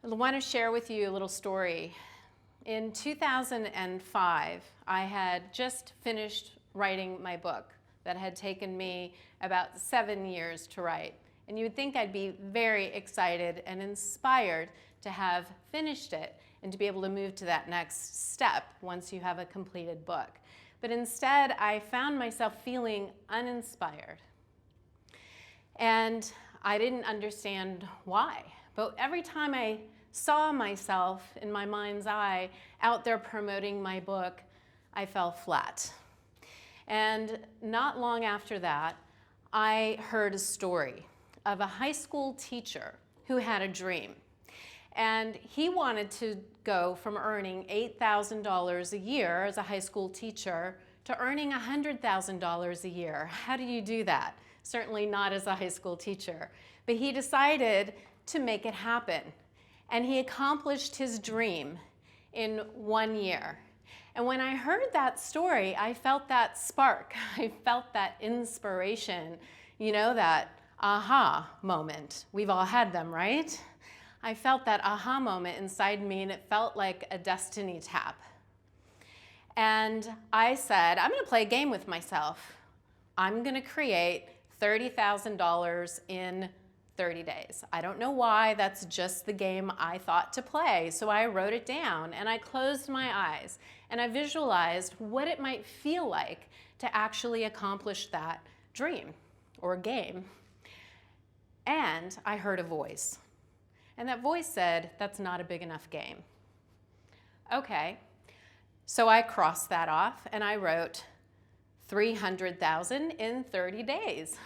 I want to share with you a little story. In 2005, I had just finished writing my book that had taken me about 7 years to write. And you would think I'd be very excited and inspired to have finished it and to be able to move to that next step once you have a completed book. But instead, I found myself feeling uninspired. And I didn't understand why. But every time I saw myself in my mind's eye out there promoting my book, I fell flat. And not long after that, I heard a story of a high school teacher who had a dream. And he wanted to go from earning $8,000 a year as a high school teacher to earning $100,000 a year. How do you do that? Certainly not as a high school teacher. But he decided to make it happen. And he accomplished his dream in 1 year. And when I heard that story, I felt that spark. I felt that inspiration, you know, that aha moment. We've all had them, right? I felt that aha moment inside me, and it felt like a destiny tap. And I said, I'm going to play a game with myself. I'm going to create $30,000 in 30 days. I don't know why, that's just the game I thought to play. So I wrote it down and I closed my eyes and I visualized what it might feel like to actually accomplish that dream or game. And I heard a voice. And that voice said, that's not a big enough game. Okay, so I crossed that off and I wrote 300,000 in 30 days.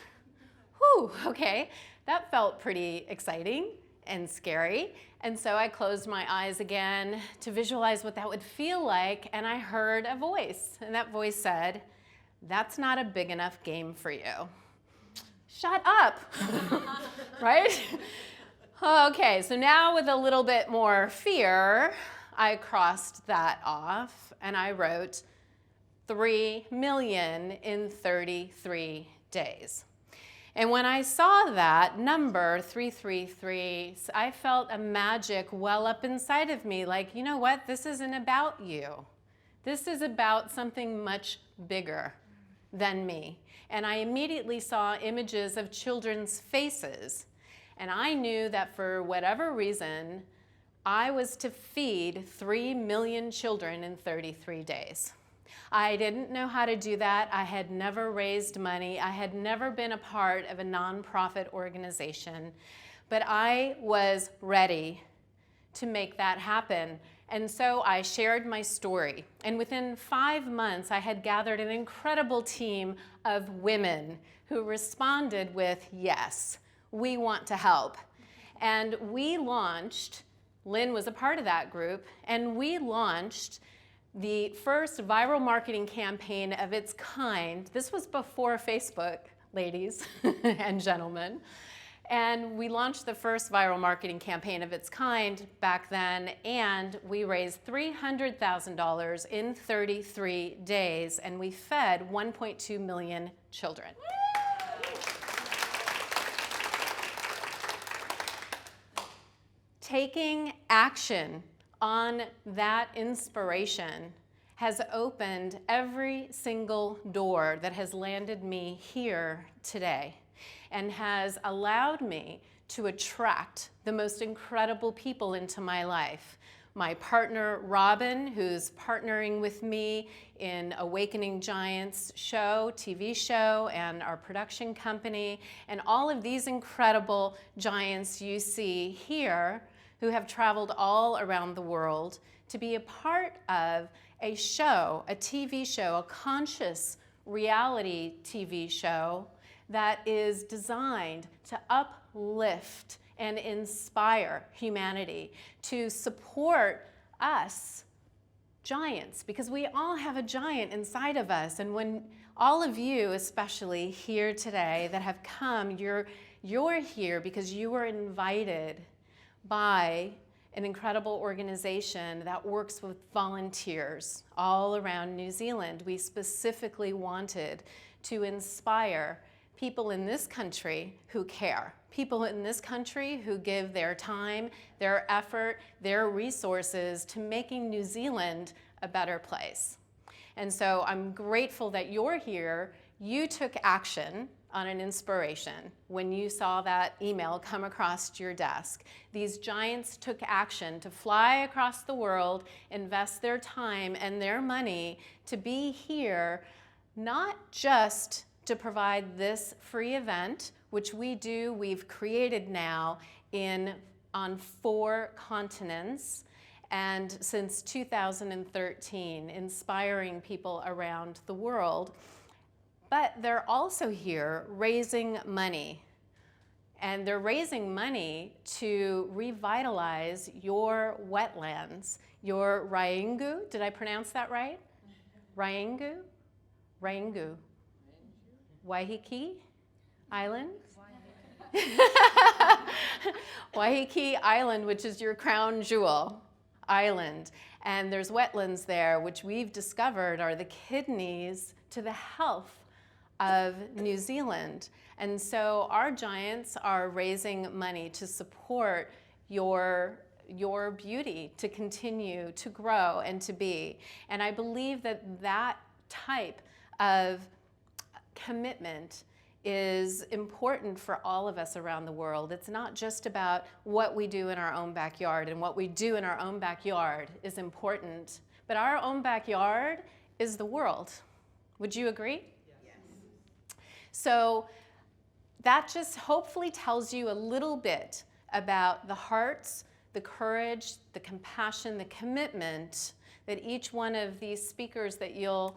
Whew, okay. That felt pretty exciting and scary. And so I closed my eyes again to visualize what that would feel like, and I heard a voice. And that voice said, that's not a big enough game for you. Shut up, right? Okay, so now with a little bit more fear, I crossed that off and I wrote 3 million in 33 days. And when I saw that number, 333, I felt a magic well up inside of me, like, you know what, this isn't about you. This is about something much bigger than me. And I immediately saw images of children's faces. And I knew that for whatever reason, I was to feed 3 million children in 33 days. I didn't know how to do that. I had never raised money. I had never been a part of a nonprofit organization, but I was ready to make that happen. And so I shared my story. And within 5 months, I had gathered an incredible team of women who responded with, yes, we want to help. And we launched, Lynn was a part of that group, and we launched the first viral marketing campaign of its kind. This was before Facebook, ladies and gentlemen. And we launched the first viral marketing campaign of its kind back then, and we raised $300,000 in 33 days, and we fed 1.2 million children. Taking action on that inspiration has opened every single door that has landed me here today and has allowed me to attract the most incredible people into my life. My partner, Robin, who's partnering with me in Awakening Giants show, TV show, and our production company, and all of these incredible giants you see here who have traveled all around the world to be a part of a show, a TV show, a conscious reality TV show that is designed to uplift and inspire humanity, to support us giants, because we all have a giant inside of us. And when all of you, especially here today that have come, you're here because you were invited by an incredible organization that works with volunteers all around New Zealand. We specifically wanted to inspire people in this country who care, people in this country who give their time, their effort, their resources to making New Zealand a better place. And so I'm grateful that you're here. You took action on an inspiration when you saw that email come across your desk. These giants took action to fly across the world, invest their time and their money to be here, not just to provide this free event, which we've created now on 4 continents, and since 2013, inspiring people around the world. But they're also here raising money. And they're raising money to revitalize your wetlands, your Raiangu. Did I pronounce that right? Raiangu? Raiangu. Waiheke Island? Waiheke Island, which is your crown jewel island. And there's wetlands there, which we've discovered are the kidneys to the health of New Zealand. And so our giants are raising money to support your beauty to continue to grow and to be. And I believe that that type of commitment is important for all of us around the world. It's not just about what we do in our own backyard, and what we do in our own backyard is important, but our own backyard is the world. Would you agree? So that just hopefully tells you a little bit about the hearts, the courage, the compassion, the commitment that each one of these speakers that you'll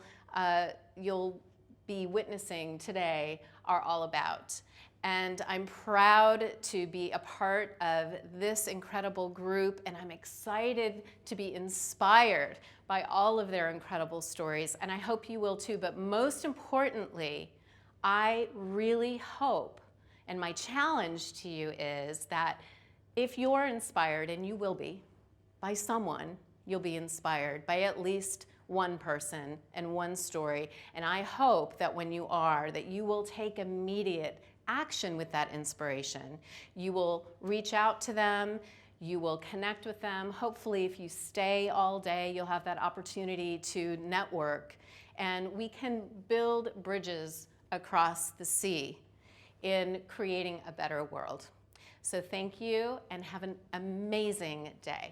be witnessing today are all about. And I'm proud to be a part of this incredible group, and I'm excited to be inspired by all of their incredible stories, and I hope you will too. But most importantly, I really hope, and my challenge to you is that if you're inspired, and you will be, by someone, you'll be inspired by at least one person and one story. And I hope that when you are, that you will take immediate action with that inspiration. You will reach out to them, you will connect with them. Hopefully, if you stay all day, you'll have that opportunity to network, and we can build bridges across the sea in creating a better world. So thank you, and have an amazing day.